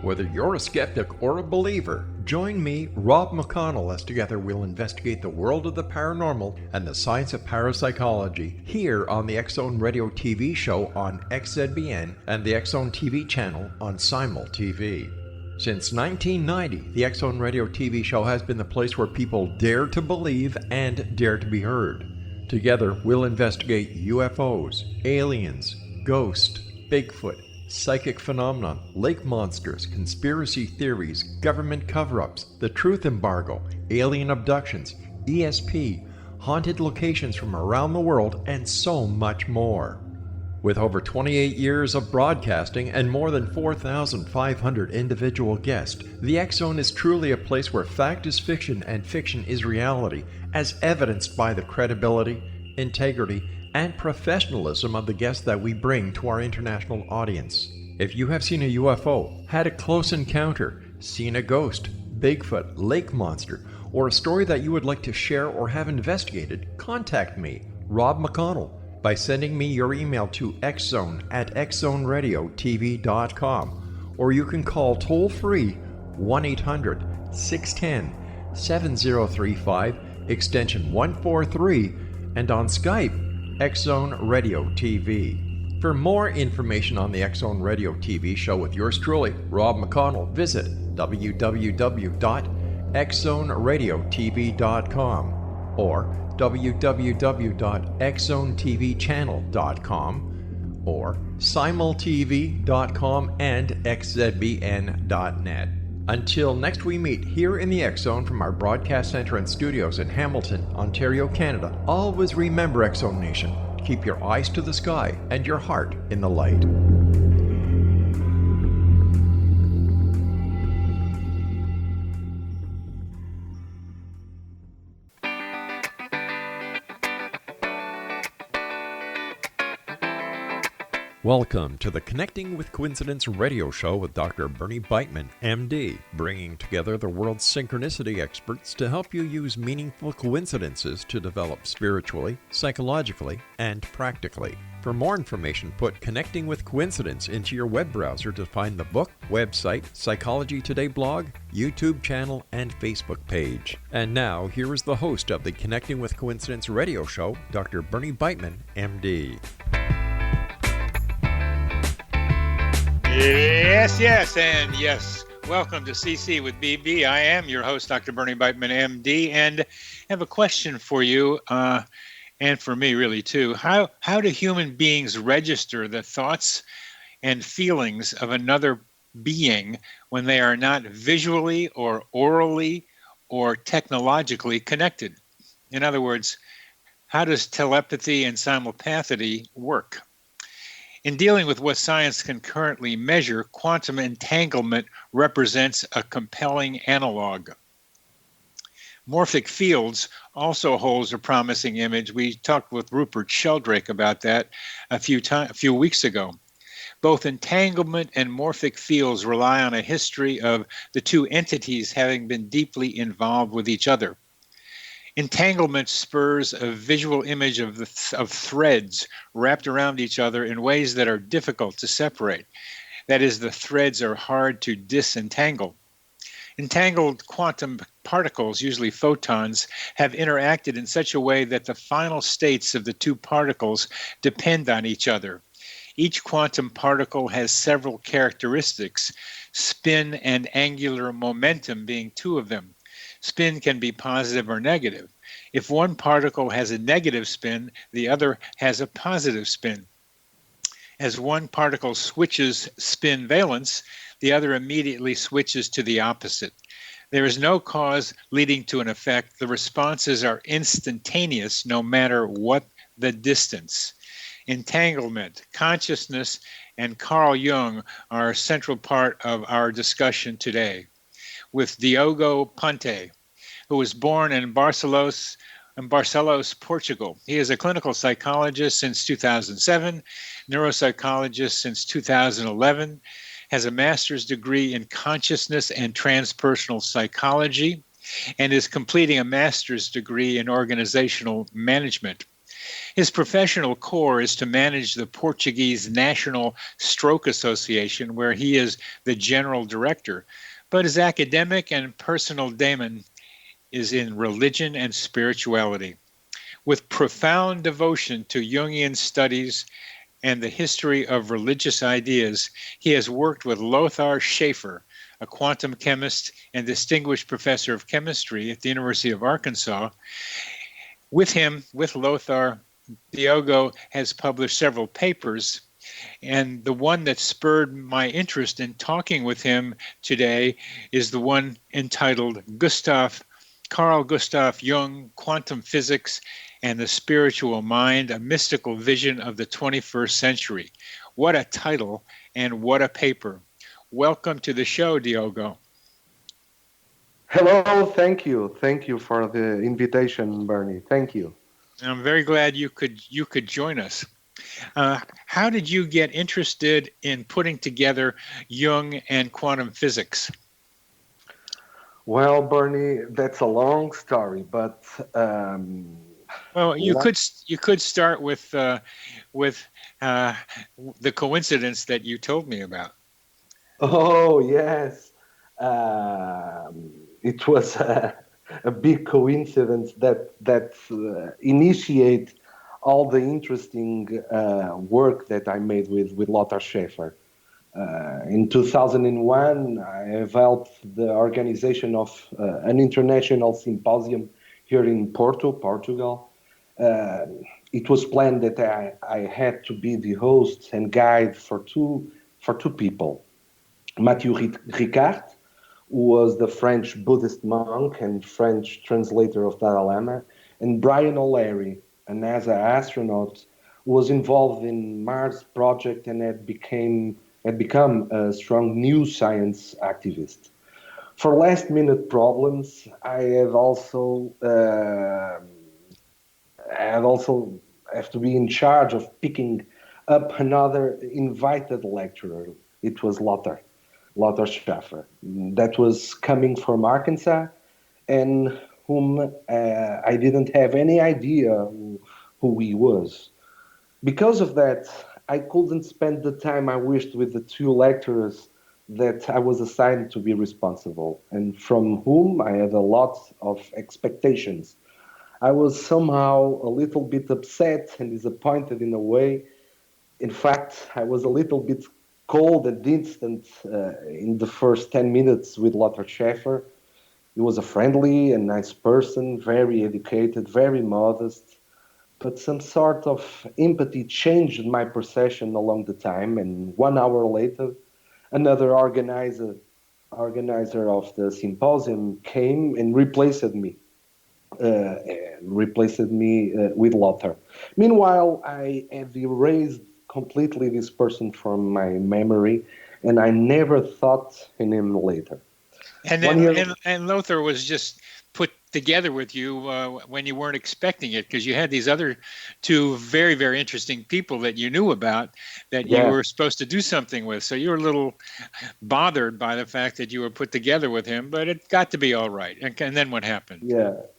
Whether you're a skeptic or a believer, join me, Rob McConnell, as together we'll investigate the world of the paranormal and the science of parapsychology here on the X-Zone Radio TV show on XZBN and the X-Zone TV channel on Simul TV. Since 1990, the X-Zone Radio TV show has been the place where people dare to believe and dare to be heard. Together, we'll investigate UFOs, aliens, ghosts, Bigfoot, psychic phenomenon, lake monsters, conspiracy theories, government cover-ups, the truth embargo, alien abductions, ESP, haunted locations from around the world, and so much more. With over 28 years of broadcasting and more than 4,500 individual guests, the X-Zone is truly a place where fact is fiction and fiction is reality, as evidenced by the credibility, integrity, and professionalism of the guests that we bring to our international audience. If you have seen a UFO, had a close encounter, seen a ghost, Bigfoot, lake monster, or a story that you would like to share or have investigated, contact me, Rob McConnell, by sending me your email to xzone@xzoneradiotv.com, or you can call toll-free 1-800-610-7035, extension 143, and on Skype, X-Zone Radio TV. For more information on the X-Zone Radio TV show with yours truly, Rob McConnell, visit www.xzoneradiotv.com or www.xzonetvchannel.com or simultv.com and xzbn.net. Until next we meet here in the X-Zone from our broadcast center and studios in Hamilton, Ontario, Canada, always remember, X-Zone Nation, keep your eyes to the sky and your heart in the light. Welcome to the Connecting with Coincidence radio show with Dr. Bernie Beitman, MD, bringing together the world's synchronicity experts to help you use meaningful coincidences to develop spiritually, psychologically, and practically. For more information, put Connecting with Coincidence into your web browser to find the book, website, Psychology Today blog, YouTube channel, and Facebook page. And now, here is the host of the Connecting with Coincidence radio show, Dr. Bernie Beitman, MD. Yes. Welcome to CC with BB. I am your host, Dr. Bernie Beitman, MD, and I have a question for you, and for me, really, too. How do human beings register the thoughts and feelings of another being when they are not visually or orally or technologically connected? In other words, how does telepathy and simulpathy work? In dealing with what science can currently measure, quantum entanglement represents a compelling analog. Morphic fields also holds a promising image. We talked with Rupert Sheldrake about that a few weeks ago. Both entanglement and morphic fields rely on a history of the two entities having been deeply involved with each other. Entanglement spurs a visual image of threads wrapped around each other in ways that are difficult to separate. That is, the threads are hard to disentangle. Entangled quantum particles, usually photons, have interacted in such a way that the final states of the two particles depend on each other. Each quantum particle has several characteristics, spin and angular momentum being two of them. Spin can be positive or negative. If one particle has a negative spin, the other has a positive spin. As one particle switches spin valence, the other immediately switches to the opposite. There is no cause leading to an effect. The responses are instantaneous no matter what the distance. Entanglement, consciousness, and Carl Jung are a central part of our discussion today. With Diogo Ponte, who was born in Barcelos, Portugal. He is a clinical psychologist since 2007, neuropsychologist since 2011, has a master's degree in consciousness and transpersonal psychology, and is completing a master's degree in organizational management. His professional core is to manage the Portuguese National Stroke Association, where he is the general director. But his academic and personal daemon is in religion and spirituality. With profound devotion to Jungian studies and the history of religious ideas, he has worked with Lothar Shafer, a quantum chemist and distinguished professor of chemistry at the University of Arkansas. With him, with Lothar, Diogo has published several papers, and the one that spurred my interest in talking with him today is the one entitled Carl Gustav Jung, Quantum Physics and the Spiritual Mind, a Mystical Vision of the 21st Century. What a title and what a paper. Welcome to the show, Diogo. Hello, thank you. Thank you for the invitation, Bernie. Thank you. I'm very glad you could join us. How did you get interested in putting together Jung and quantum physics? Well, Bernie, that's a long story, but well, you could start with the coincidence that you told me about. Oh yes, it was a big coincidence that initiate all the interesting work that I made with Lothar Shafer. In 2001, I have helped the organization of an international symposium here in Portugal. It was planned that I had to be the host and guide for two people. Mathieu Ricard, who was the French Buddhist monk and French translator of Dalai Lama, and Brian O'Leary, a NASA astronaut who was involved in Mars project and had become a strong new science activist. For last-minute problems, I have also have to be in charge of picking up another invited lecturer. It was Lothar Shafer. That was coming from Arkansas, and whom I didn't have any idea who he was. Because of that, I couldn't spend the time I wished with the two lecturers that I was assigned to be responsible, and from whom I had a lot of expectations. I was somehow a little bit upset and disappointed in a way. In fact, I was a little bit cold and distant in the first 10 minutes with Lothar Shafer. He was a friendly and nice person, very educated, very modest, but some sort of empathy changed my perception along the time, and 1 hour later, another organizer of the symposium came and replaced me with Lothar. Meanwhile, I had erased completely this person from my memory, and I never thought in him later. And then, and Lothar was just put together with you when you weren't expecting it, because you had these other two very, very interesting people that you knew about that you were supposed to do something with. So you were a little bothered by the fact that you were put together with him, but it got to be all right. And then what happened?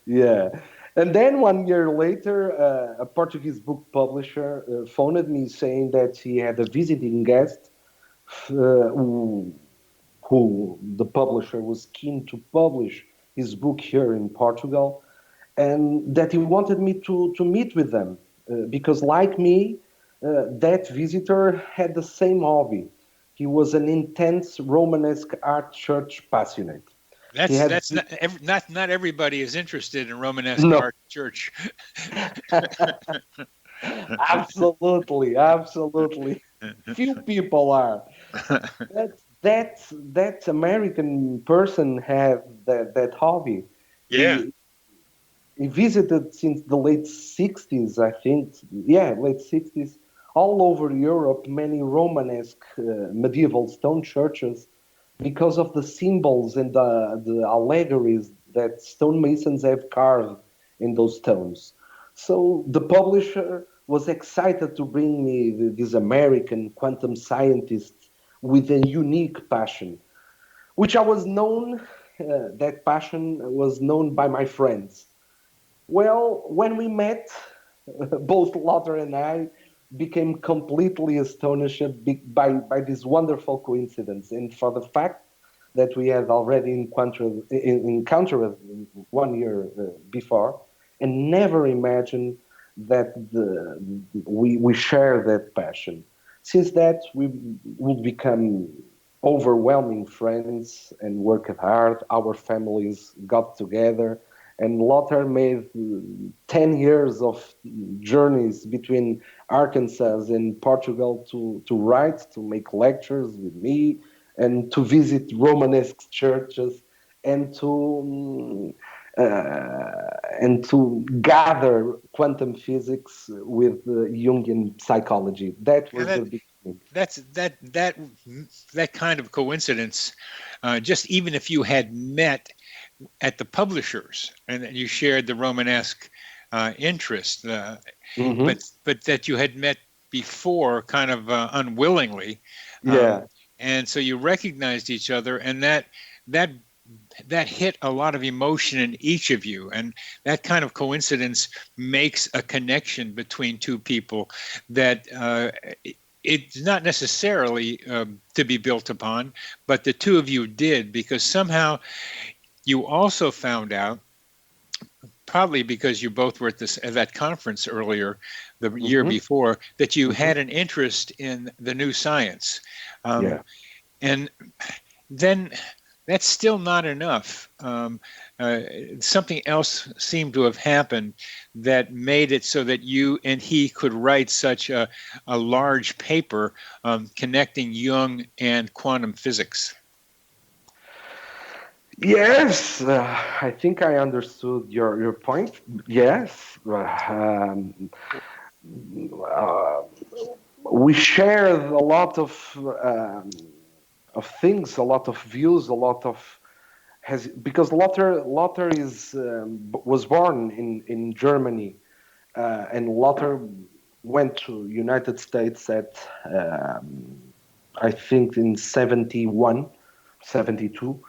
Yeah. And then 1 year later, a Portuguese book publisher phoned me saying that he had a visiting guest who the publisher was keen to publish his book here in Portugal, and that he wanted me to meet with them because, like me, that visitor had the same hobby. He was an intense Romanesque art church passionate. That's not everybody is interested in Romanesque art church. Absolutely. Few people are. That American person had that hobby. Yeah. He visited since the late 60s, I think. Yeah, late 60s. All over Europe, many Romanesque medieval stone churches, because of the symbols and the allegories that stonemasons have carved in those stones. So the publisher was excited to bring me this American quantum scientist with a unique passion, which I was known, that passion was known by my friends. Well, when we met, both Lothar and I became completely astonished by this wonderful coincidence, and for the fact that we had already encountered 1 year before, and never imagined that we share that passion. Since that, we would become overwhelming friends and worked hard. Our families got together, and Lothar made 10 years of journeys between Arkansas and Portugal to write, to make lectures with me, and to visit Romanesque churches, and to gather quantum physics with Jungian psychology. That was the beginning. That kind of coincidence, just even if you had met at the publishers and you shared the Romanesque interest, but that you had met before kind of unwillingly. And so you recognized each other, and that hit a lot of emotion in each of you, and that kind of coincidence makes a connection between two people that it's not necessarily to be built upon, but the two of you did, because somehow you also found out, probably because you both were at that conference earlier the year before, that you had an interest in the new science. And then that's still not enough. Something else seemed to have happened that made it so that you and he could write such a large paper connecting Jung and quantum physics. Yes, I think I understood your point. Yes. We shared a lot of things, a lot of views, a lot of because Lothar was born in Germany, and Lothar went to United States at I think in 71, 72.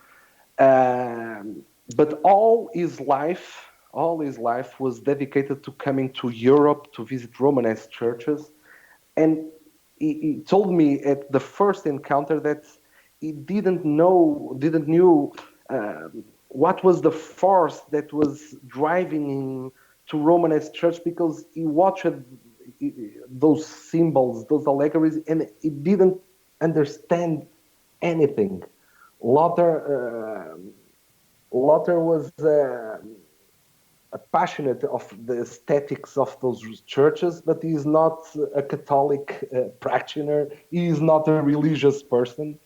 But all his life was dedicated to coming to Europe to visit Romanesque churches, and he told me at the first encounter that he didn't knew what was the force that was driving him to Romanesque church, because he watched those symbols, those allegories, and he didn't understand anything. Lothar was passionate of the aesthetics of those churches, but he is not a Catholic practitioner. He is not a religious person.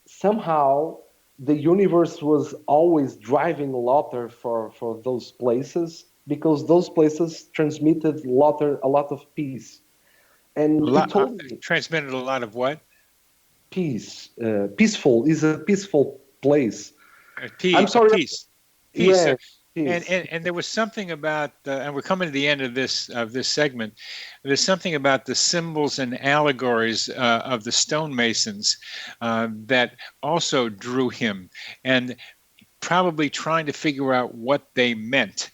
Somehow, the universe was always driving Lothar for those places, because those places transmitted Lothar a lot of peace. And he told me, transmitted a lot of what? Peace. Peaceful is a peaceful place. I'm sorry. Peace. Yeah, and there was something about, and we're coming to the end of this segment. There's something about the symbols and allegories of the stonemasons that also drew him, and probably trying to figure out what they meant.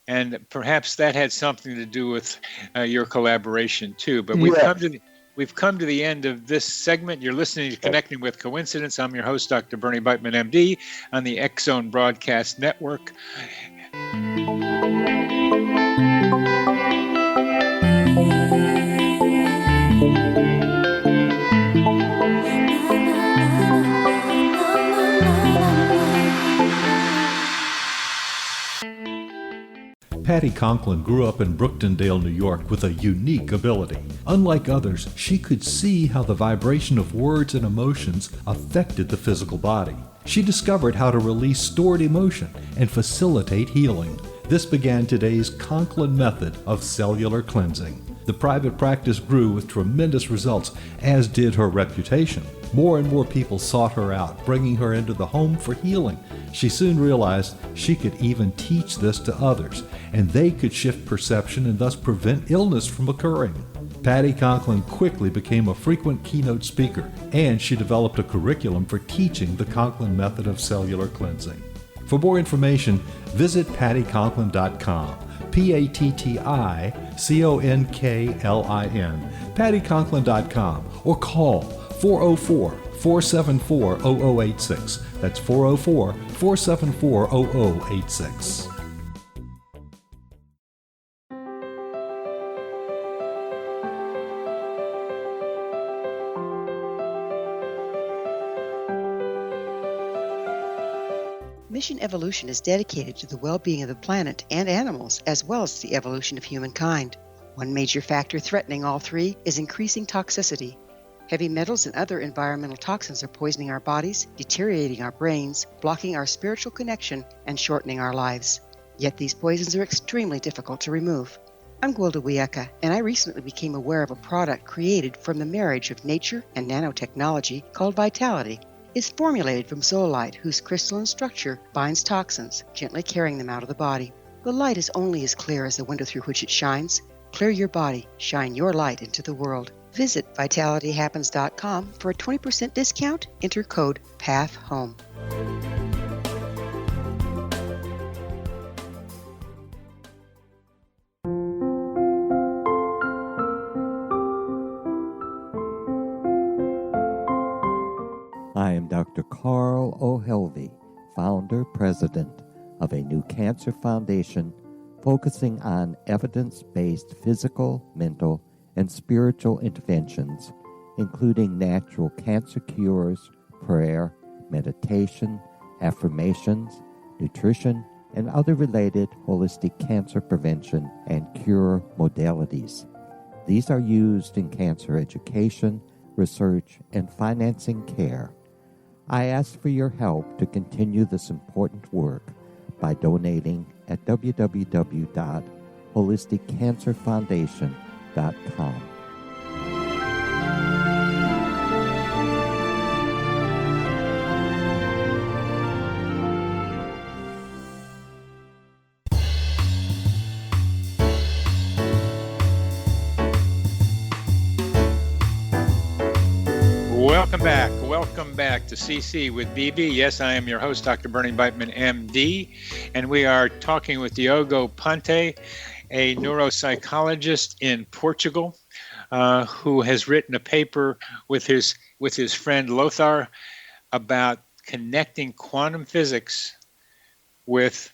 And perhaps that had something to do with your collaboration too. But we've come to the end of this segment. You're listening to Connecting with Coincidence. I'm your host, Dr. Bernie Beitman, MD, on the X-Zone Broadcast Network. Patty Conklin grew up in Brooktondale, New York, with a unique ability. Unlike others, she could see how the vibration of words and emotions affected the physical body. She discovered how to release stored emotion and facilitate healing. This began today's Conklin method of cellular cleansing. The private practice grew with tremendous results, as did her reputation. More and more people sought her out, bringing her into the home for healing. She soon realized she could even teach this to others, and they could shift perception and thus prevent illness from occurring. Patty Conklin quickly became a frequent keynote speaker, and she developed a curriculum for teaching the Conklin method of cellular cleansing. For more information, visit pattyconklin.com. PattiConklin, PattiConklin.com, or call 404-474-0086. That's 404-474-0086. Mission Evolution is dedicated to the well-being of the planet and animals, as well as the evolution of humankind. One major factor threatening all three is increasing toxicity. Heavy metals and other environmental toxins are poisoning our bodies, deteriorating our brains, blocking our spiritual connection, and shortening our lives. Yet these poisons are extremely difficult to remove. I'm Gwilda Wiyaka, and I recently became aware of a product created from the marriage of nature and nanotechnology called Vitality. It's formulated from zoolite, whose crystalline structure binds toxins, gently carrying them out of the body. The light is only as clear as the window through which it shines. Clear your body, shine your light into the world. Visit vitalityhappens.com for a 20% discount. Enter code PATHHOME. I am Dr. Carl O'Helvey, founder, president of a new cancer foundation focusing on evidence-based physical, mental, and spiritual interventions, including natural cancer cures, prayer, meditation, affirmations, nutrition, and other related holistic cancer prevention and cure modalities. These are used in cancer education, research, and financing care. I ask for your help to continue this important work by donating at www.holisticcancerfoundation.com. Welcome back to CC with BB. Yes, I am your host, Dr. Bernie Beitman, MD, and we are talking with Diogo Ponte, a neuropsychologist in Portugal, who has written a paper with his friend Lothar about connecting quantum physics with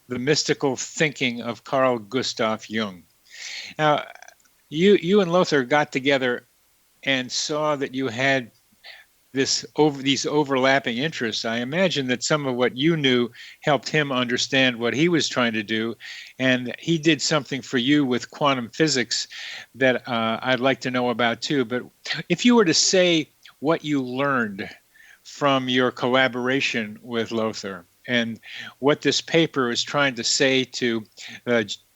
the mystical thinking of Carl Gustav Jung. Now, you and Lothar got together and saw that you had these overlapping interests. I imagine that some of what you knew helped him understand what he was trying to do, and he did something for you with quantum physics that I'd like to know about too. But if you were to say what you learned from your collaboration with Lothar and what this paper is trying to say to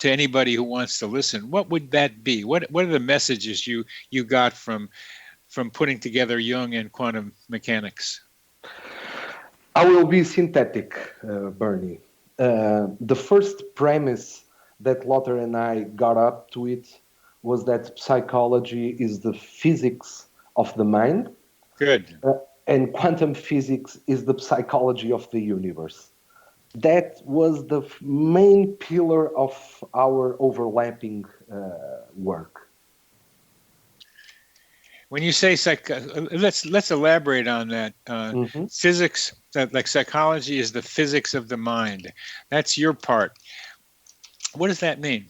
anybody who wants to listen, what would that be? What are the messages you got from putting together Jung and quantum mechanics? I will be synthetic, Bernie. The first premise that Lothar and I got up to it was that psychology is the physics of the mind. Good. And quantum physics is the psychology of the universe. That was the main pillar of our overlapping work. When you say let's elaborate on that. Physics, like psychology, is the physics of the mind. That's your part. What does that mean?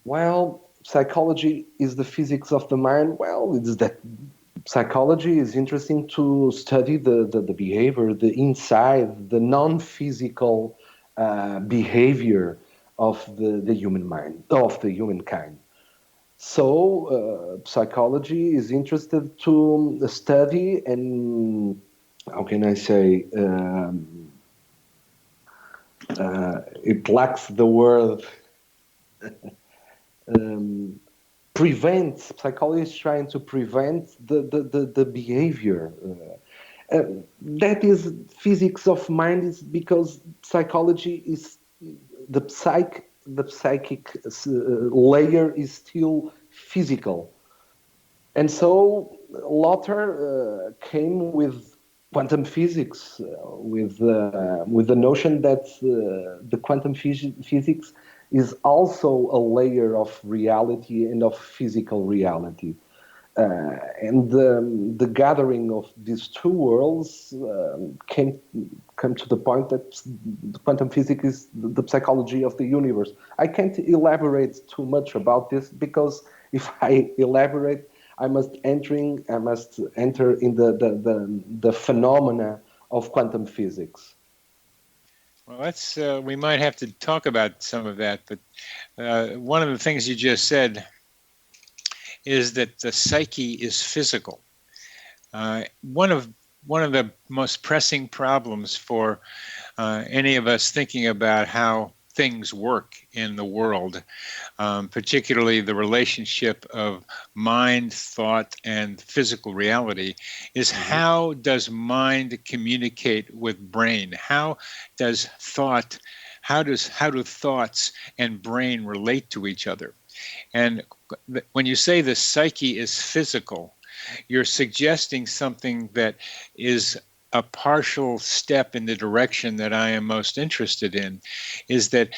Well, psychology is the physics of the mind. Well, it's that psychology is interesting to study the behavior, the inside, the non-physical behavior of the human mind, of the humankind. So psychology is interested to study and, how can I say, it lacks the word, prevent. Psychology is trying to prevent the behavior. That is physics of mind, is because psychology is the psychic layer is still physical. And so Lothar came with quantum physics, with the notion that the quantum physics is also a layer of reality and of physical reality. And the gathering of these two worlds came to the point that the quantum physics is the psychology of the universe. I can't elaborate too much about this, because if I elaborate, I must enter in the phenomena of quantum physics. Well, we might have to talk about some of that, but one of the things you just said is that the psyche is physical. One of the most pressing problems for any of us thinking about how things work in the world, particularly the relationship of mind, thought, and physical reality, is how does mind communicate with brain? How do thoughts and brain relate to each other? And when you say the psyche is physical, you're suggesting something that is a partial step in the direction that I am most interested in, is that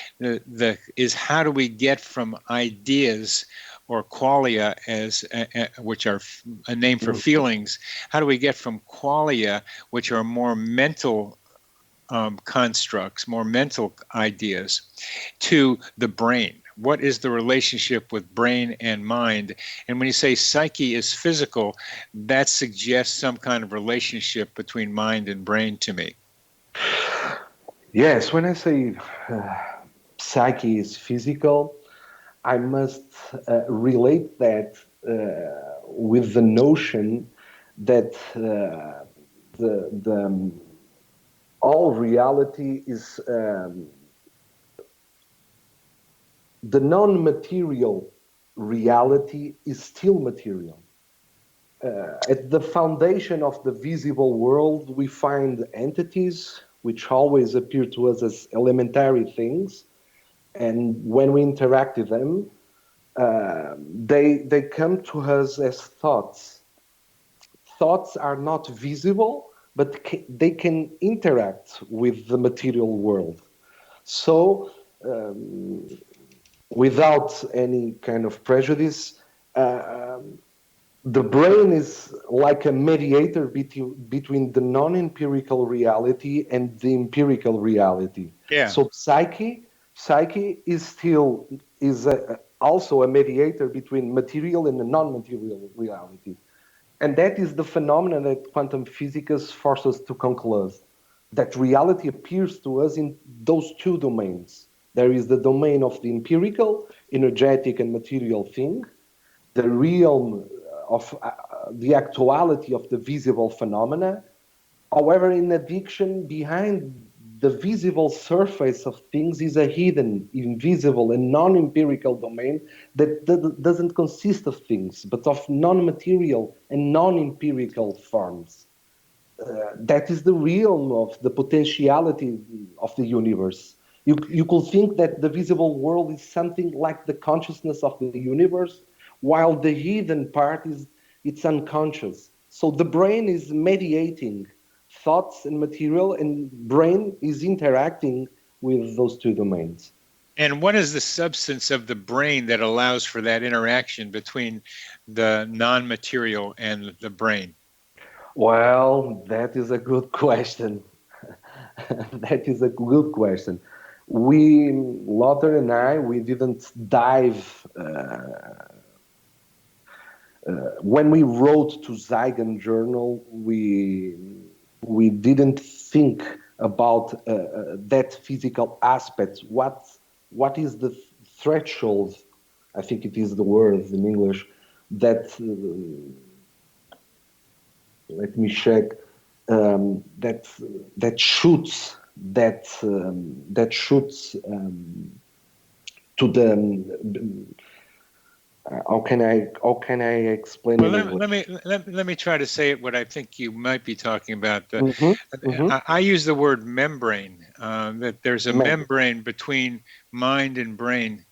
is how do we get from ideas or qualia, which are a name for feelings, how do we get from qualia, which are more mental constructs, more mental ideas, to the brain? What is the relationship with brain and mind? And when you say psyche is physical, that suggests some kind of relationship between mind and brain to me. Yes, when I say psyche is physical, I must relate that with the notion that all reality is the non-material reality is still material. At the foundation of the visible world, we find entities which always appear to us as elementary things, and when we interact with them, they come to us as thoughts. Thoughts are not visible, but they can interact with the material world. So, without any kind of prejudice, the brain is like a mediator between the non-empirical reality and the empirical reality. Yeah. So psyche is also a mediator between material and the non-material reality. And that is the phenomenon that quantum physics forces us to conclude, that reality appears to us in those two domains. There is the domain of the empirical, energetic and material thing, the realm of the actuality of the visible phenomena. However, in addition, behind the visible surface of things is a hidden, invisible, and non-empirical domain that doesn't consist of things, but of non-material and non-empirical forms. That is the realm of the potentiality of the universe. You could think that the visible world is something like the consciousness of the universe, while the hidden part it's unconscious. So the brain is mediating thoughts and material, and brain is interacting with those two domains. And what is the substance of the brain that allows for that interaction between the non-material and the brain? Well, that is a good question. That is a good question. Lothar and I, we didn't dive when we wrote to Zygon journal, we didn't think about that physical aspect. What is the threshold? I think it is the word in English that. Let me check. That shoots to the. How can I explain? Well, let me try to say it what I think you might be talking about. I use the word membrane. That there's a membrane between mind and brain,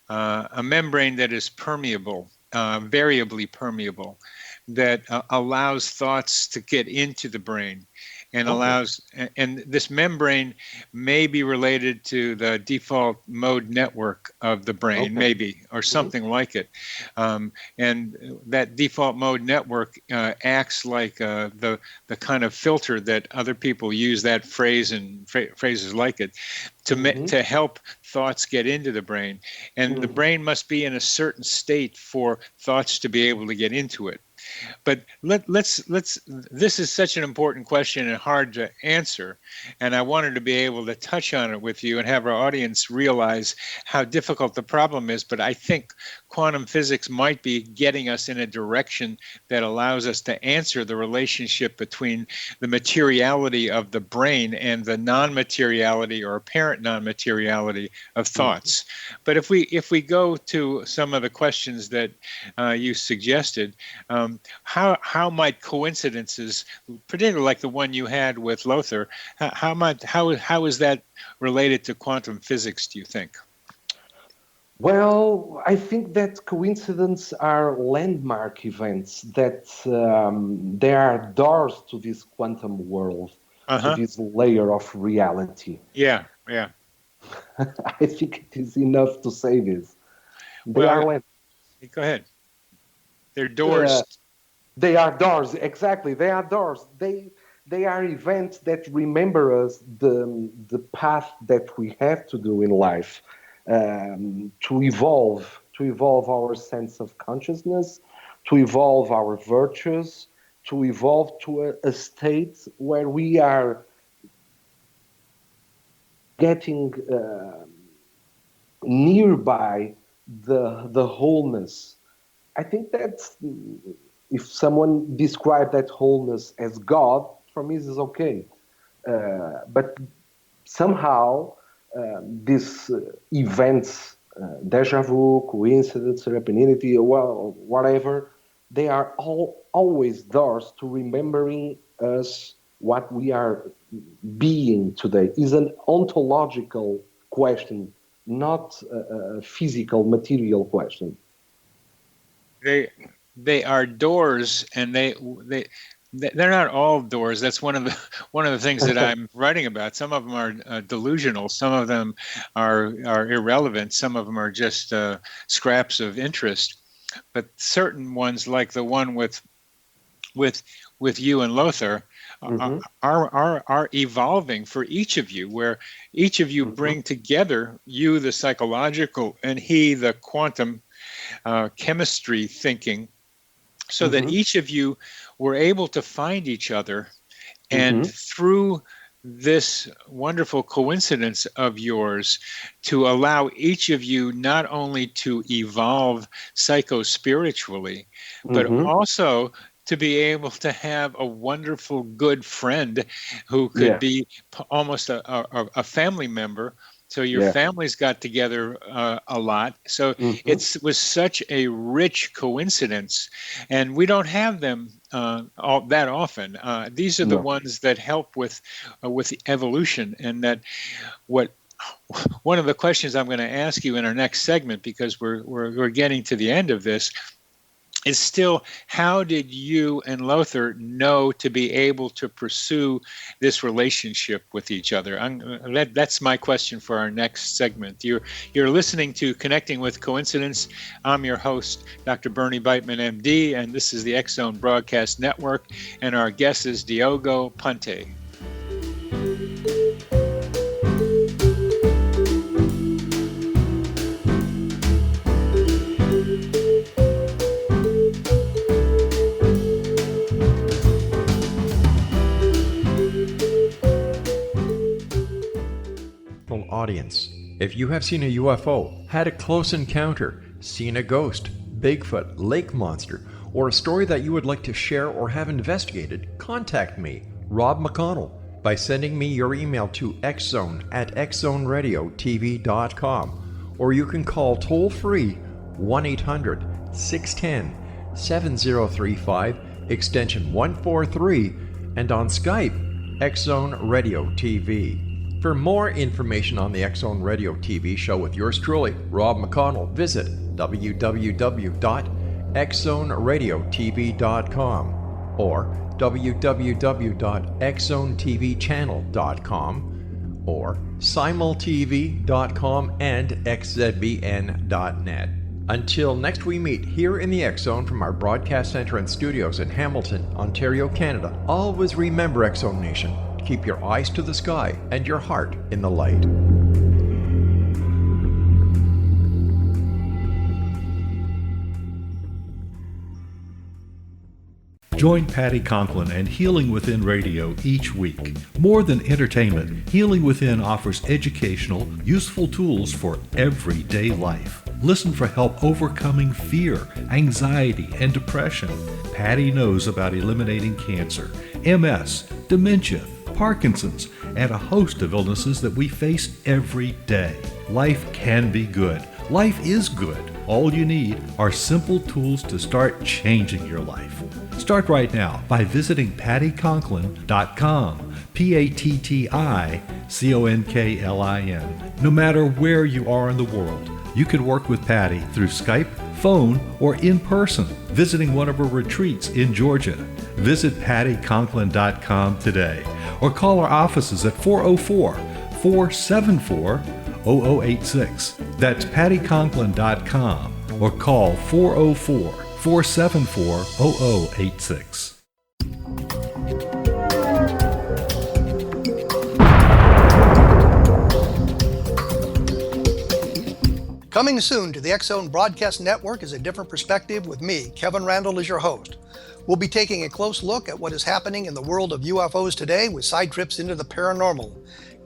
a membrane that is permeable, variably permeable, that allows thoughts to get into the brain. and allows, and this membrane may be related to the default mode network of the brain, maybe, or something like it. And that default mode network acts like the kind of filter that other people use that phrase and phrases like it to help thoughts get into the brain. And the brain must be in a certain state for thoughts to be able to get into it. But let's this is such an important question and hard to answer, and I wanted to be able to touch on it with you and have our audience realize how difficult the problem is. But I think quantum physics might be getting us in a direction that allows us to answer the relationship between the materiality of the brain and the non-materiality or apparent non-materiality of thoughts. But if we go to some of the questions that you suggested, how might coincidences, particularly like the one you had with Lothar, how is that related to quantum physics, do you think? Well, I think that coincidences are landmark events, that they are doors to this quantum world, to this layer of reality. Yeah. I think it is enough to say this. They are landmarks. Go ahead. They're doors. They are doors, exactly. They are doors. They are events that remember us the path that we have to do in life. To evolve our sense of consciousness, to evolve our virtues, to evolve to a state where we are getting nearby the wholeness. I think that if someone described that wholeness as God, for me, this is okay. But somehow, these events, deja vu, coincidence, serendipity, well, whatever, they are always doors to remembering us what we are being today. Is an ontological question, not a physical, material question. They are doors, and they're not all doors. That's one of the things that I'm writing about. Some of them are delusional. Some of them are irrelevant. Some of them are just scraps of interest. But certain ones, like the one with you and Lothar, are evolving for each of you, where each of you bring together, you the psychological and he the quantum chemistry thinking, so that each of you were able to find each other, and through this wonderful coincidence of yours, to allow each of you not only to evolve psycho-spiritually, but also to be able to have a wonderful good friend who could be almost a family member. So your families got together a lot. So it was such a rich coincidence, and we don't have them that often. These are the ones that help with evolution, and that one of the questions I'm going to ask you in our next segment, because we're getting to the end of this, is still, how did you and Lothar know to be able to pursue this relationship with each other? That's my question for our next segment. You're listening to Connecting with Coincidence. I'm your host, Dr. Bernie Beitman, MD, and this is the X-Zone Broadcast Network, and our guest is Diogo Ponte. Audience. If you have seen a UFO, had a close encounter, seen a ghost, Bigfoot, lake monster, or a story that you would like to share or have investigated, contact me, Rob McConnell, by sending me your email to xzone@xzoneradiotv.com, or you can call toll-free 1-800-610-7035, extension 143, and on Skype, X-Zone Radio TV. For more information on the X-Zone Radio TV show with yours truly, Rob McConnell, visit www.xzoneradiotv.com. or www.xzonetvchannel.com or simultv.com and xzbn.net. Until next we meet here in the X Zone from our broadcast center and studios in Hamilton, Ontario, Canada, always remember, X Zone Nation, keep your eyes to the sky and your heart in the light. Join Patty Conklin and Healing Within Radio each week. More than entertainment, Healing Within offers educational, useful tools for everyday life. Listen for help overcoming fear, anxiety, and depression. Patty knows about eliminating cancer, MS, dementia, Parkinson's, and a host of illnesses that we face every day. Life can be good. Life is good. All you need are simple tools to start changing your life. Start right now by visiting pattyconklin.com, PATTICONKLIN. No matter where you are in the world, you can work with Patty through Skype, phone, or in person, visiting one of her retreats in Georgia. Visit pattyconklin.com today or call our offices at 404-474-0086. That's pattyconklin.com or call 404-474-0086. Coming soon to the X Zone Broadcast Network is A Different Perspective with me, Kevin Randall, as your host. We'll be taking a close look at what is happening in the world of UFOs today with side trips into the paranormal.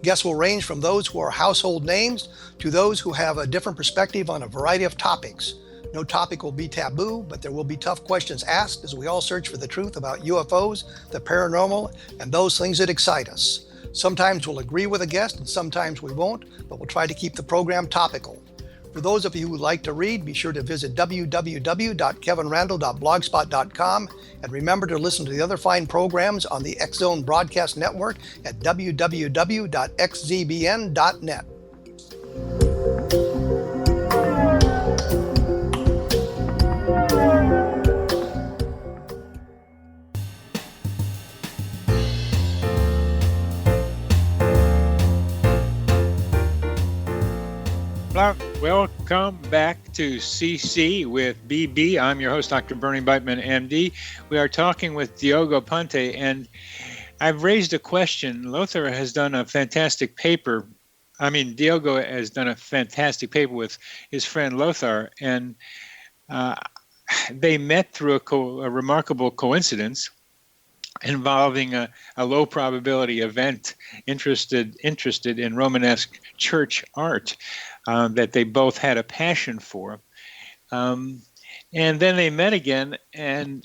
Guests will range from those who are household names to those who have a different perspective on a variety of topics. No topic will be taboo, but there will be tough questions asked as we all search for the truth about UFOs, the paranormal, and those things that excite us. Sometimes we'll agree with a guest and sometimes we won't, but we'll try to keep the program topical. For those of you who would like to read, be sure to visit www.kevinrandall.blogspot.com and remember to listen to the other fine programs on the X Zone Broadcast Network at www.xzbn.net. Welcome back to CC with BB. I'm your host, Dr. Bernie Beitman, MD. We are talking with Diogo Ponte, and I've raised a question. Lothar has done a fantastic paper. Diogo has done a fantastic paper with his friend Lothar, and they met through a remarkable coincidence involving a low probability event interested in Romanesque church art. That they both had a passion for. And then they met again and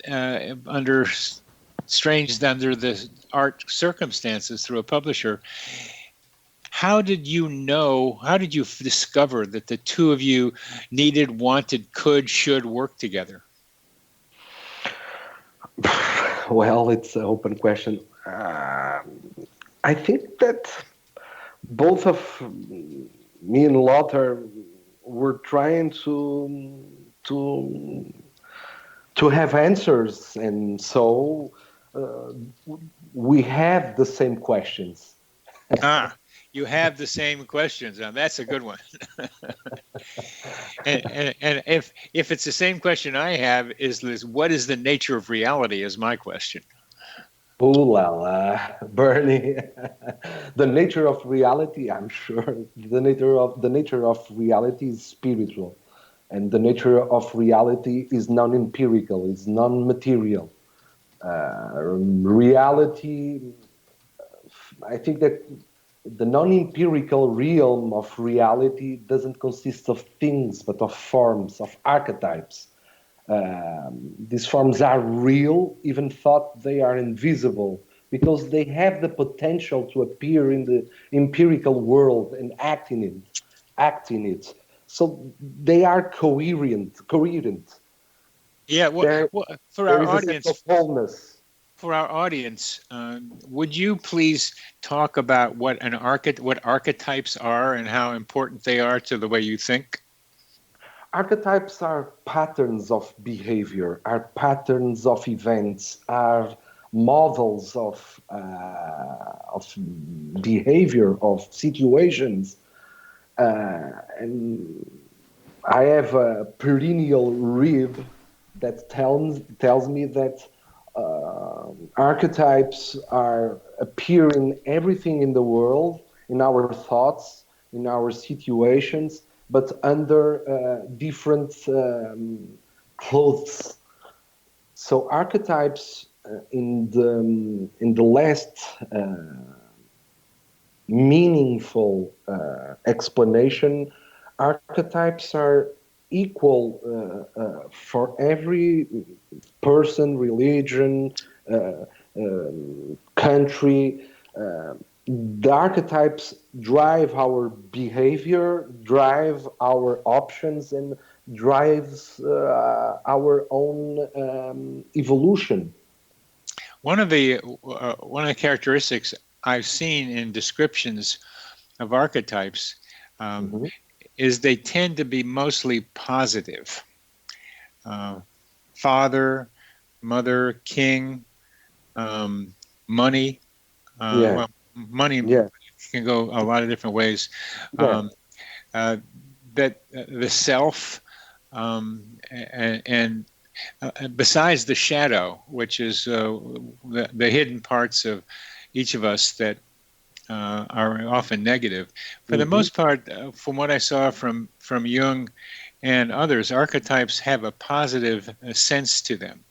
under the art circumstances through a publisher. How did you discover that the two of you needed, wanted, could, should work together? Well, it's an open question. I think that both of me and Lothar were trying to have answers, and so we have the same questions. You have the same questions. Now that's a good one. and if it's the same question I have, is what is the nature of reality? Is my question. Ooh la la, Bernie. The nature of reality, I'm sure. The nature of reality is spiritual, and the nature of reality is non-empirical, is non-material. Reality, I think that the non-empirical realm of reality doesn't consist of things, but of forms, of archetypes. These forms are real, even thought they are invisible, because they have the potential to appear in the empirical world and act in it. So they are coherent. Yeah, for our audience, wholeness. For our audience, would you please talk about what archetypes are and how important they are to the way you think? Archetypes are patterns of behavior, are patterns of events, are models of behavior, of situations. And I have a perennial rib that tells me that archetypes appear in everything in the world, in our thoughts, in our situations, but under different clothes. So archetypes in the last meaningful explanation, archetypes are equal for every person, religion, country. The archetypes drive our behavior, drive our options, and drives our own evolution. One of the characteristics I've seen in descriptions of archetypes is they tend to be mostly positive. Father, mother, king, money. Well, money can go a lot of different ways. That the self, and besides the shadow, which is the hidden parts of each of us that are often negative. For the most part, from what I saw from Jung and others, archetypes have a positive sense to them.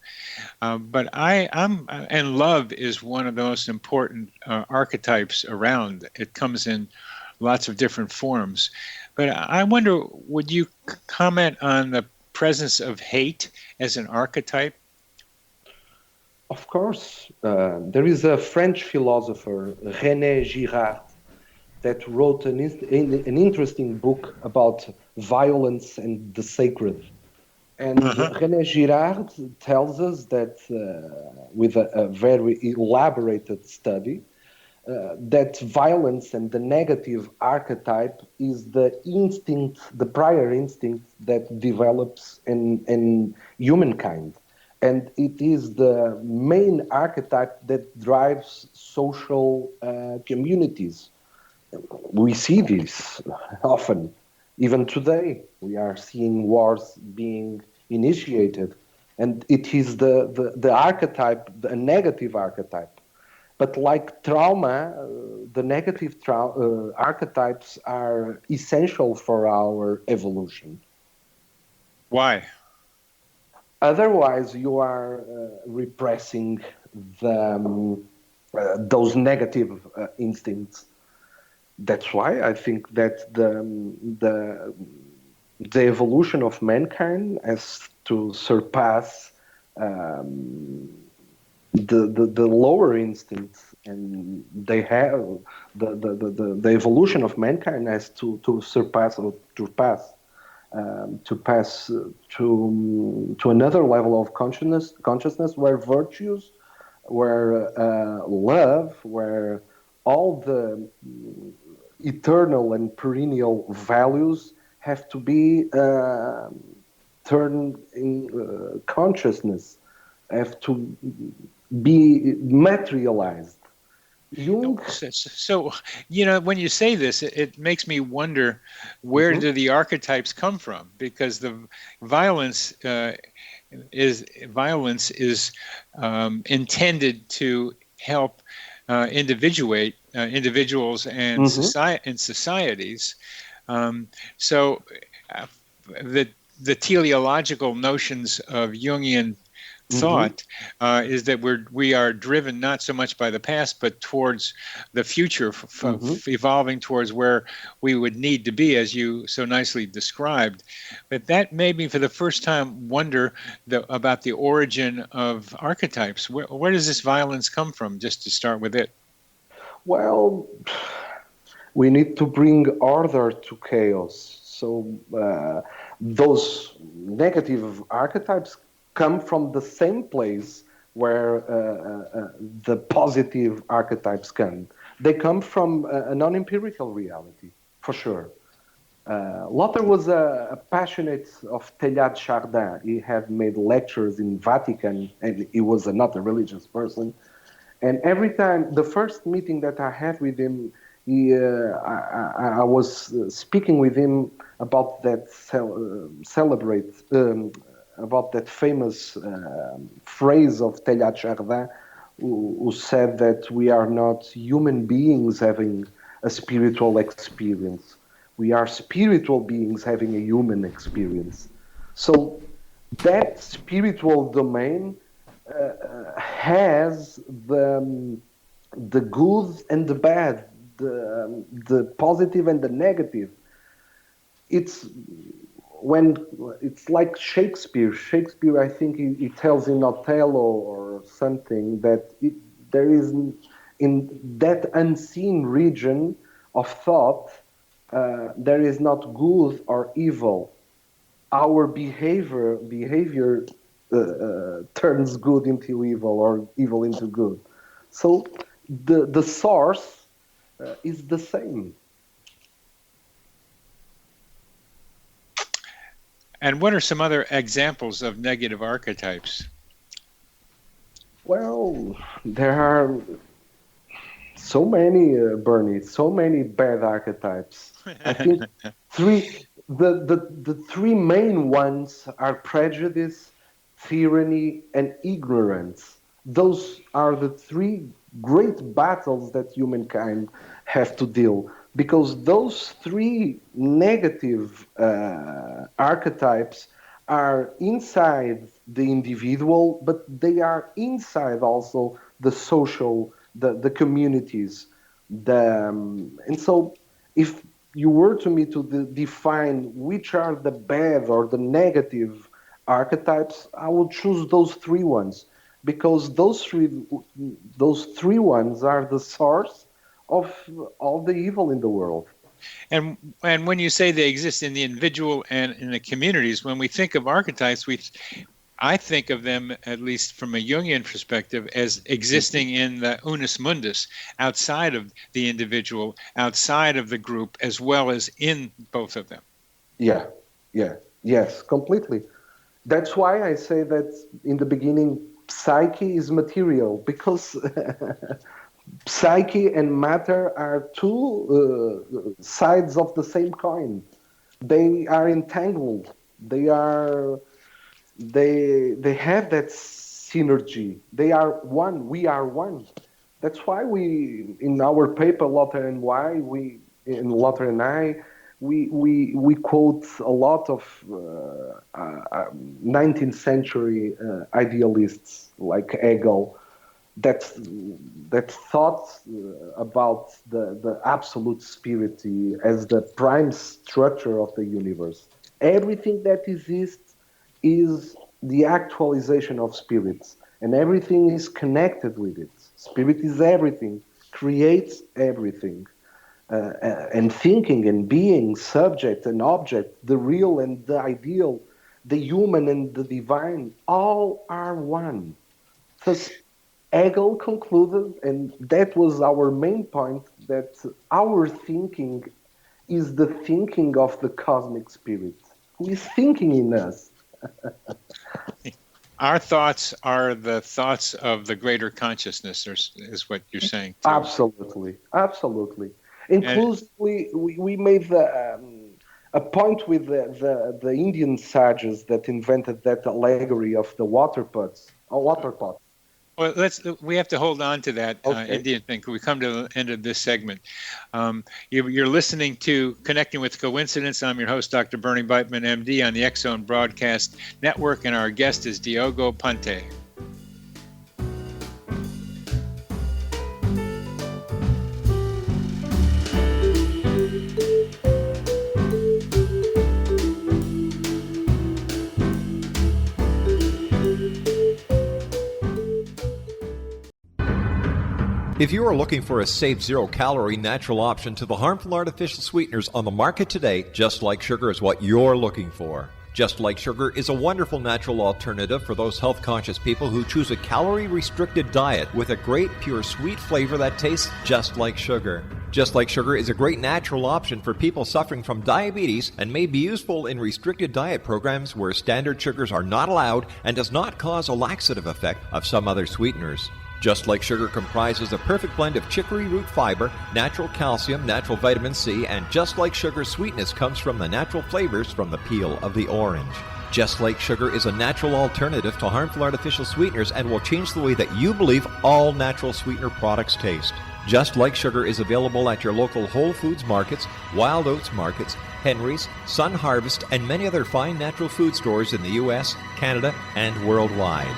But and love is one of the most important archetypes around. It comes in lots of different forms. But I wonder, would you comment on the presence of hate as an archetype? Of course. There is a French philosopher, René Girard, that wrote an interesting book about violence and the sacred. And René Girard tells us that, with a very elaborated study, that violence and the negative archetype is the instinct, the prior instinct that develops in humankind. And it is the main archetype that drives social communities. We see this often. Even today, we are seeing wars being initiated. And it is the archetype, the negative archetype. But like trauma, the negative archetypes are essential for our evolution. Why? Otherwise, you are repressing those negative instincts. That's why I think that the evolution of mankind has to surpass the lower instincts, and they have the evolution of mankind has to pass to another level of consciousness where virtues, where love, where all the eternal and perennial values have to be turned in consciousness, have to be materialized. Jung. So, when you say this, it makes me wonder, where do the archetypes come from? Because the violence is intended to help individuals and societies. So the teleological notions of Jungian thought is that we are driven not so much by the past, but towards the future, evolving towards where we would need to be, as you so nicely described. But that made me, for the first time, wonder about the origin of archetypes. Where does this violence come from, just to start with it? Well, we need to bring order to chaos. So those negative archetypes come from the same place where the positive archetypes come. They come from a non-empirical reality, for sure. Lothar was a passionate of Teilhard de Chardin. He had made lectures in Vatican, and he was not a religious person. And every time, the first meeting that I had with him, I was speaking with him about that about that famous phrase of Teilhard de Chardin, who said that we are not human beings having a spiritual experience. We are spiritual beings having a human experience. So that spiritual domain has the good and the bad, the positive and the negative. It's like Shakespeare. Shakespeare, I think he tells in Othello or something that there is in that unseen region of thought, there is not good or evil. Our behavior turns good into evil or evil into good. So the source is the same. And what are some other examples of negative archetypes? Well, there are so many, Bernie, so many bad archetypes. I think the three main ones are prejudice, tyranny, and ignorance. Those are the three great battles that humankind have to deal, because those three negative archetypes are inside the individual, but they are inside also the social, the communities. And so if you were to me to define which are the bad or the negative archetypes, I would choose those three ones, because those three ones are the source of all the evil in the world. And when you say they exist in the individual and in the communities, when we think of archetypes, I think of them, at least from a Jungian perspective, as existing in the unus mundus, outside of the individual, outside of the group, as well as in both of them. Yes, completely. That's why I say that in the beginning, psyche is material, because psyche and matter are two sides of the same coin. They are entangled. They have that synergy. They are one. We are one. That's why we, in our paper, Lothar and I, we quote a lot of 19th century idealists like Hegel, that thought about the absolute spirit as the prime structure of the universe. Everything that exists is the actualization of spirits, and everything is connected with it. Spirit is everything, creates everything. And thinking and being, subject and object, the real and the ideal, the human and the divine, all are one. Thus, Hegel concluded, and that was our main point, that our thinking is the thinking of the cosmic spirit, who is thinking in us. Our thoughts are the thoughts of the greater consciousness, is what you're saying, too. Absolutely. Inclusively, we made a point with the Indian sages that invented that allegory of the water pot. Well, we have to hold on to that Indian thing. We come to the end of this segment. You're listening to Connecting with Coincidence. I'm your host, Dr. Bernie Beitman, MD, on the X-Zone Broadcast Network, and our guest is Diogo Ponte. If you are looking for a safe, zero-calorie natural option to the harmful artificial sweeteners on the market today, Just Like Sugar is what you're looking for. Just Like Sugar is a wonderful natural alternative for those health-conscious people who choose a calorie-restricted diet with a great, pure, sweet flavor that tastes just like sugar. Just Like Sugar is a great natural option for people suffering from diabetes and may be useful in restricted diet programs where standard sugars are not allowed and does not cause a laxative effect of some other sweeteners. Just Like Sugar comprises a perfect blend of chicory root fiber, natural calcium, natural vitamin C, and Just Like Sugar's sweetness comes from the natural flavors from the peel of the orange. Just Like Sugar is a natural alternative to harmful artificial sweeteners and will change the way that you believe all natural sweetener products taste. Just Like Sugar is available at your local Whole Foods markets, Wild Oats markets, Henry's, Sun Harvest, and many other fine natural food stores in the U.S., Canada, and worldwide.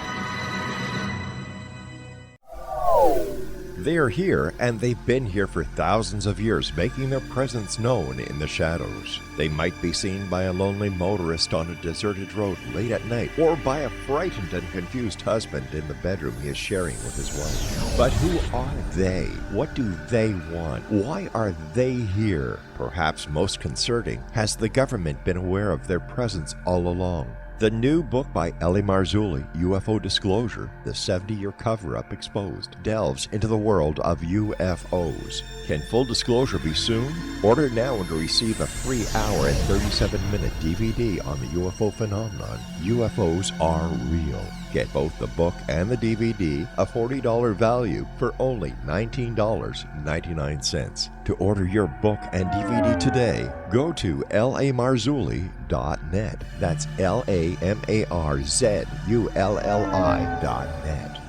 They are here, and they've been here for thousands of years, making their presence known in the shadows. They might be seen by a lonely motorist on a deserted road late at night, or by a frightened and confused husband in the bedroom he is sharing with his wife. But who are they? What do they want? Why are they here? Perhaps most concerning, has the government been aware of their presence all along? The new book by Ellie Marzulli, UFO Disclosure, the 70-year cover-up exposed, delves into the world of UFOs. Can full disclosure be soon? Order now and receive a free hour and 37-minute DVD on the UFO phenomenon. UFOs are real. Get both the book and the DVD, a $40 value, for only $19.99. To order your book and DVD today, go to lamarzulli.net. That's LAMARZULLI.net.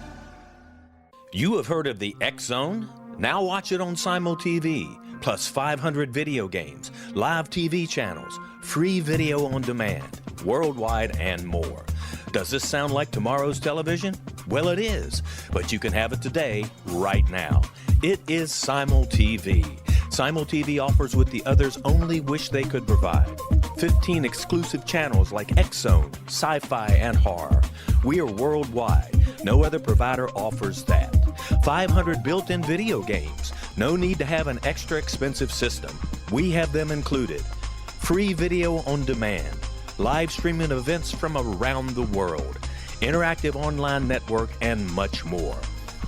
You have heard of the X Zone? Now watch it on Simul TV, plus 500 video games, live TV channels, free video on demand, worldwide, and more. Does this sound like tomorrow's television? Well, it is, but you can have it today, right now. It is Simul TV. Simul TV offers what the others only wish they could provide. 15 exclusive channels like X Zone, sci-fi, and horror. We are worldwide. No other provider offers that. 500 built-in video games. No need to have an extra expensive system. We have them included. Free video on demand. Live streaming events from around the world, interactive online network, and much more.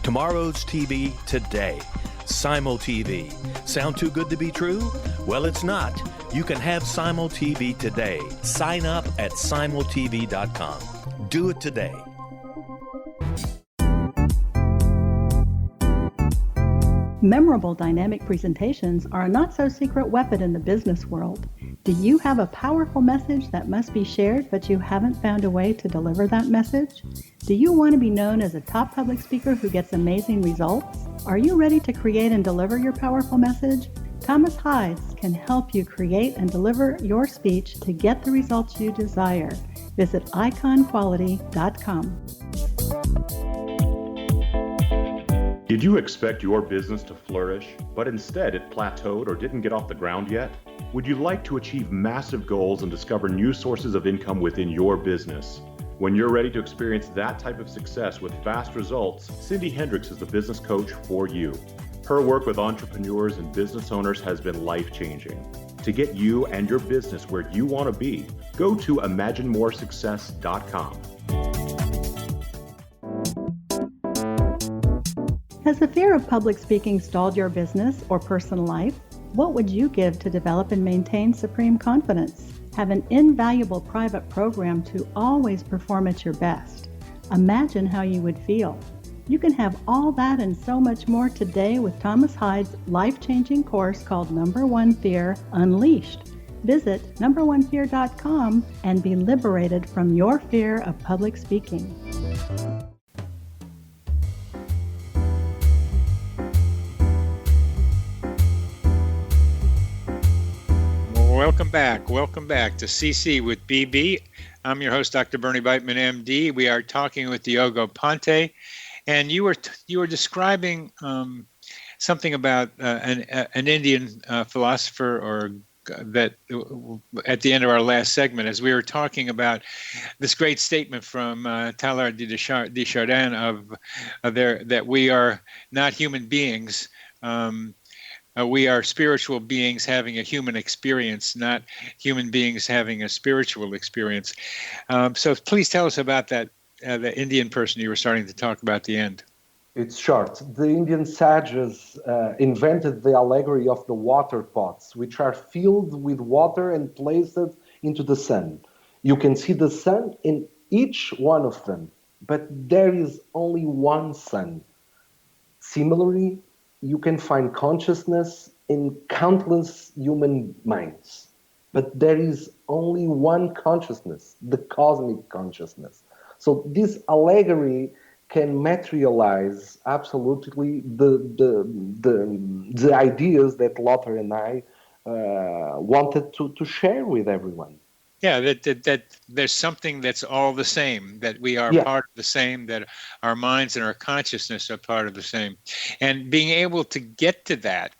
Tomorrow's TV today. Simul TV. Sound too good to be true? Well, it's not. You can have Simul TV today. Sign up at simultv.com. Do it today. Memorable dynamic presentations are a not-so-secret weapon in the business world. Do you have a powerful message that must be shared, but you haven't found a way to deliver that message? Do you want to be known as a top public speaker who gets amazing results? Are you ready to create and deliver your powerful message? Thomas Hides can help you create and deliver your speech to get the results you desire. Visit iconquality.com. Did you expect your business to flourish, but instead it plateaued or didn't get off the ground yet? Would you like to achieve massive goals and discover new sources of income within your business? When you're ready to experience that type of success with fast results, Cindy Hendricks is the business coach for you. Her work with entrepreneurs and business owners has been life-changing. To get you and your business where you want to be, go to imaginemoresuccess.com. Has the fear of public speaking stalled your business or personal life? What would you give to develop and maintain supreme confidence? Have an invaluable private program to always perform at your best. Imagine how you would feel. You can have all that and so much more today with Thomas Hides' life-changing course called Number One Fear Unleashed. Visit numberonefear.com and be liberated from your fear of public speaking. Welcome back to CC with BB. I'm your host, Dr. Bernie Beitman, MD. We are talking with Diogo Ponte, and you were describing something about an Indian philosopher, or that at the end of our last segment, as we were talking about this great statement from Teilhard de Chardin that we are not human beings. we are spiritual beings having a human experience, not human beings having a spiritual experience. So please tell us about that, the Indian person you were starting to talk about at the end. It's short. The Indian sages invented the allegory of the water pots, which are filled with water and placed into the sun. You can see the sun in each one of them, but there is only one sun. Similarly, you can find consciousness in countless human minds, but there is only one consciousness, the cosmic consciousness. So this allegory can materialize absolutely the ideas that Lothar and I wanted to share with everyone. Yeah, that there's something that's all the same, that we are part of the same, that our minds and our consciousness are part of the same. And being able to get to that,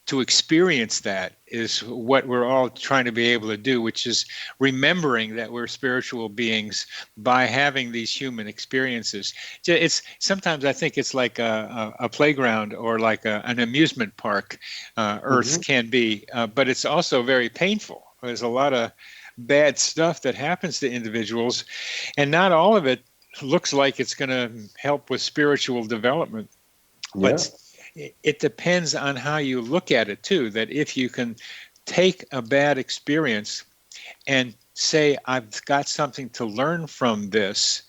to experience that, is what we're all trying to be able to do, which is remembering that we're spiritual beings by having these human experiences. It's sometimes I think it's like a playground or like an amusement park, Earth can be, but it's also very painful. There's a lot of bad stuff that happens to individuals, and not all of it looks like it's going to help with spiritual development. But it depends on how you look at it, too, that if you can take a bad experience and say, I've got something to learn from this,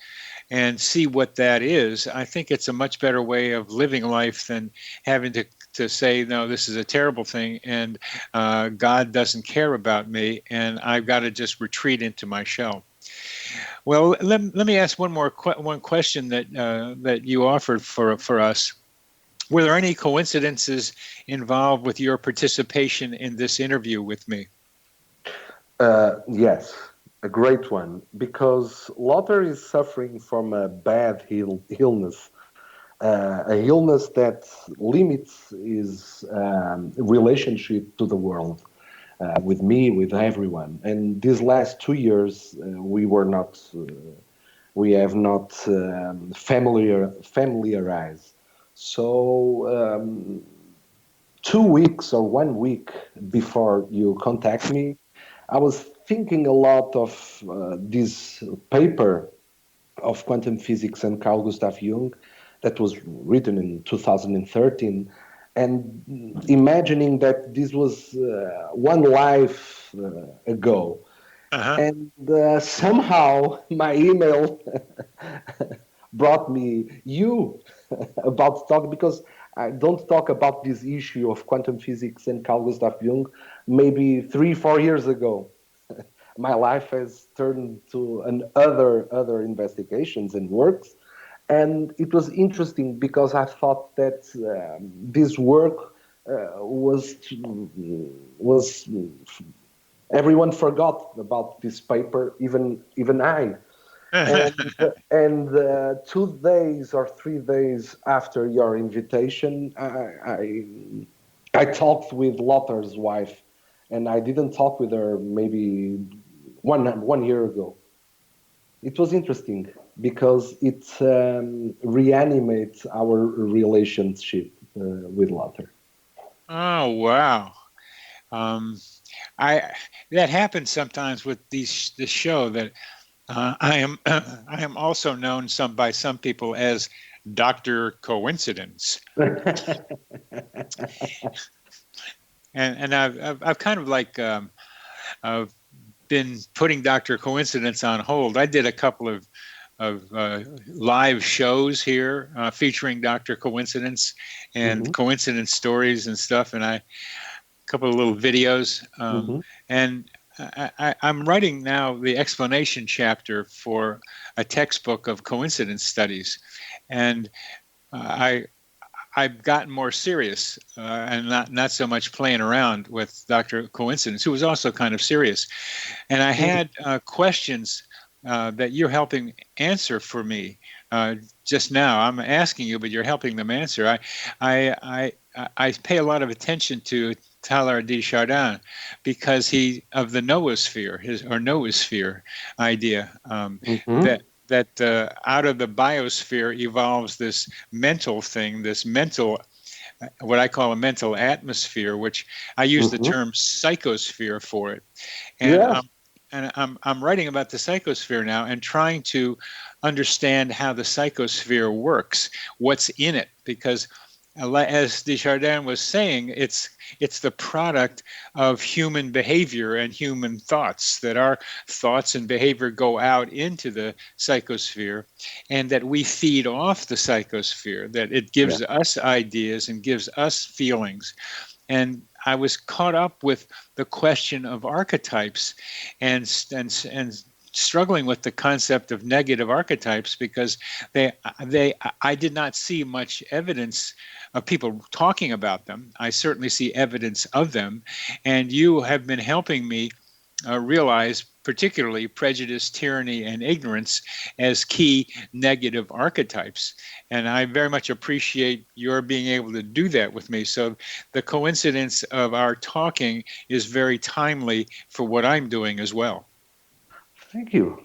and see what that is, I think it's a much better way of living life than having to say, no, this is a terrible thing, and God doesn't care about me, and I've got to just retreat into my shell. Well, let me ask one question that you offered for us. Were there any coincidences involved with your participation in this interview with me? Yes, a great one, because Lothar is suffering from a bad illness. A illness that limits his relationship to the world, with me, with everyone. And these last 2 years, we have not familiarized. So 2 weeks or 1 week before you contact me, I was thinking a lot of this paper of quantum physics and Carl Gustav Jung that was written in 2013, and imagining that this was one life ago. And somehow my email brought me you about talk, because I don't talk about this issue of quantum physics and Carl Gustav Jung maybe 3-4 years ago. My life has turned to other investigations and works. And it was interesting because I thought that this work was everyone forgot about this paper, even I. And 2 days or 3 days after your invitation, I talked with Lothar's wife, and I didn't talk with her maybe one year ago. It was interesting because it reanimates our relationship with Lothar. Oh, wow. That happens sometimes with this show, that I am also known by some people as Dr. Coincidence. and I've kind of like been putting Dr. Coincidence on hold. I did a couple of live shows here featuring Dr. Coincidence and coincidence stories and stuff, and a couple of little videos. And I'm writing now the explanation chapter for a textbook of coincidence studies, and I've gotten more serious and not so much playing around with Dr. Coincidence, who was also kind of serious. And I had questions that you're helping answer for me just now. I'm asking you, but you're helping them answer. I pay a lot of attention to Teilhard de Chardin because he of the noosphere, noosphere idea, that out of the biosphere evolves this mental thing, this mental what I call a mental atmosphere, which I use the term psychosphere for it. And I'm writing about the psychosphere now and trying to understand how the psychosphere works, what's in it, because as Desjardins was saying, it's the product of human behavior and human thoughts, that our thoughts and behavior go out into the psychosphere, and that we feed off the psychosphere, that it gives us ideas and gives us feelings. And I was caught up with the question of archetypes and struggling with the concept of negative archetypes, because I did not see much evidence of people talking about them. I certainly see evidence of them, and you have been helping me realize particularly prejudice, tyranny, and ignorance as key negative archetypes. And I very much appreciate your being able to do that with me. So the coincidence of our talking is very timely for what I'm doing as well. Thank you.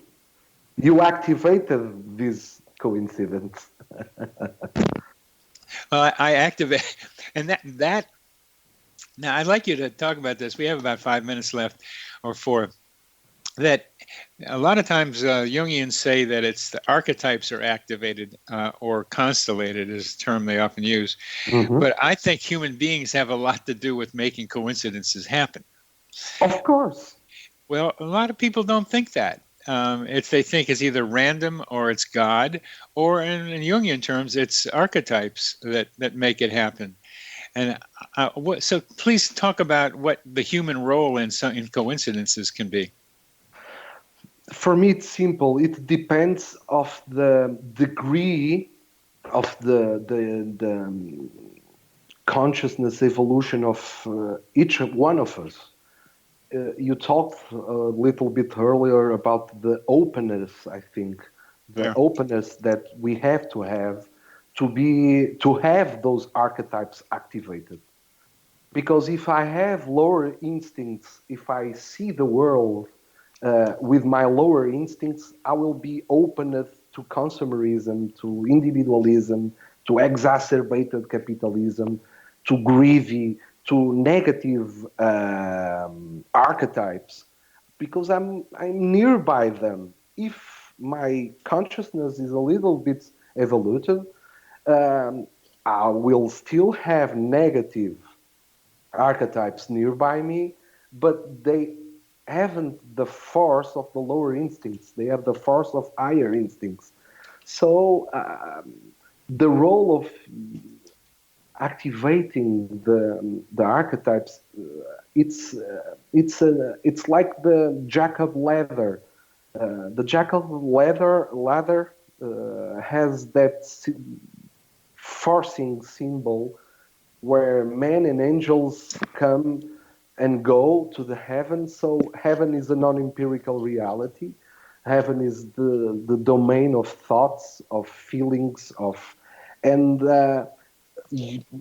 You activated this coincidence. I activate, and that. Now I'd like you to talk about this. We have about 5 minutes left, or 4. That a lot of times Jungians say that it's the archetypes are activated or constellated is a term they often use. But I think human beings have a lot to do with making coincidences happen. Of course. Well, a lot of people don't think that. They think it's either random or it's God, or in Jungian terms, it's archetypes that make it happen. And so please talk about what the human role in coincidences can be. For me, it's simple. It depends of the degree of the consciousness evolution of each one of us. You talked a little bit earlier about the openness, I think, openness that we have to have those archetypes activated. Because if I have lower instincts, if I see the world with my lower instincts, I will be open to consumerism, to individualism, to exacerbated capitalism, to greedy, to negative archetypes, because I'm nearby them. If my consciousness is a little bit evoluted, I will still have negative archetypes nearby me, but they haven't the force of the lower instincts. They have the force of higher instincts. So the role of activating the archetypes, it's like the jack of leather. The jack of leather has that forcing symbol where men and angels come and go to the heaven. So heaven is a non-empirical reality. Heaven is the domain of thoughts, of feelings, and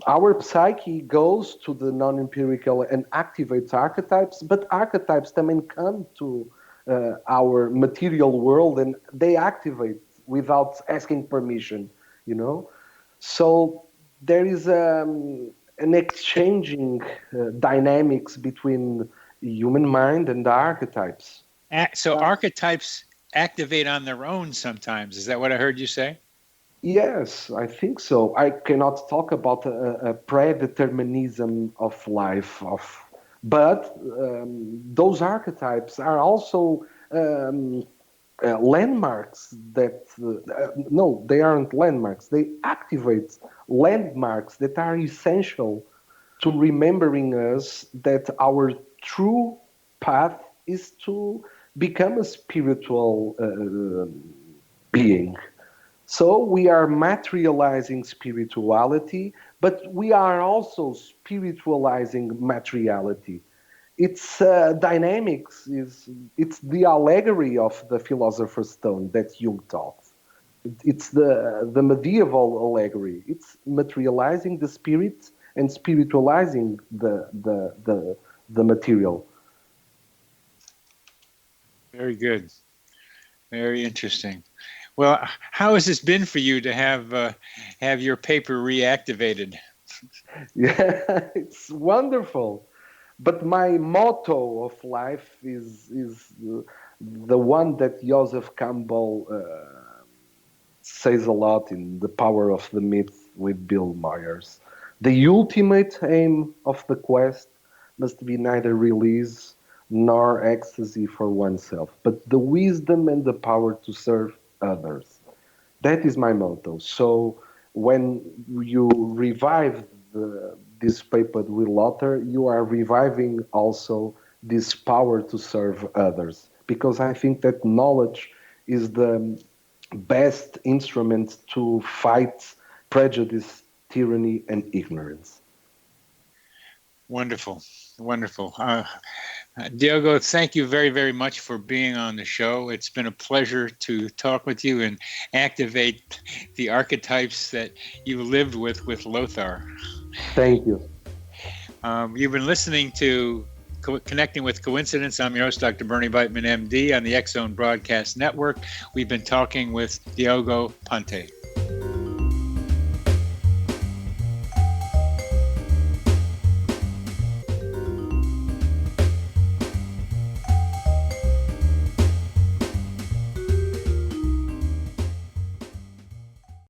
our psyche goes to the non-empirical and activates archetypes, but archetypes then come to our material world and they activate without asking permission, So there is an exchanging dynamics between human mind and the archetypes. So archetypes activate on their own sometimes. Is that what I heard you say? Yes, I think so. I cannot talk about a predeterminism of life, but those archetypes are also landmarks that, no, they aren't landmarks. They activate landmarks that are essential to remembering us that our true path is to become a spiritual being. So we are materializing spirituality, but we are also spiritualizing materiality. Its dynamics it's the allegory of the philosopher's stone that Jung taught. It's the medieval allegory. It's materializing the spirit and spiritualizing the material. Very good. Very interesting. Well, how has this been for you to have your paper reactivated? Yeah, it's wonderful. But my motto of life is the one that Joseph Campbell says a lot in The Power of the Myth with Bill Myers. The ultimate aim of the quest must be neither release nor ecstasy for oneself, but the wisdom and the power to serve others. That is my motto. So when you revive this paper with Lothar, you are reviving also this power to serve others, because I think that knowledge is the best instrument to fight prejudice, tyranny, and ignorance. Wonderful, wonderful. Diogo, thank you very, very much for being on the show. It's been a pleasure to talk with you and activate the archetypes that you lived with Lothar. Thank you. You've been listening to Connecting with Coincidence. I'm your host, Dr. Bernie Beitman, MD, on the X Zone Broadcast Network. We've been talking with Diogo Ponte.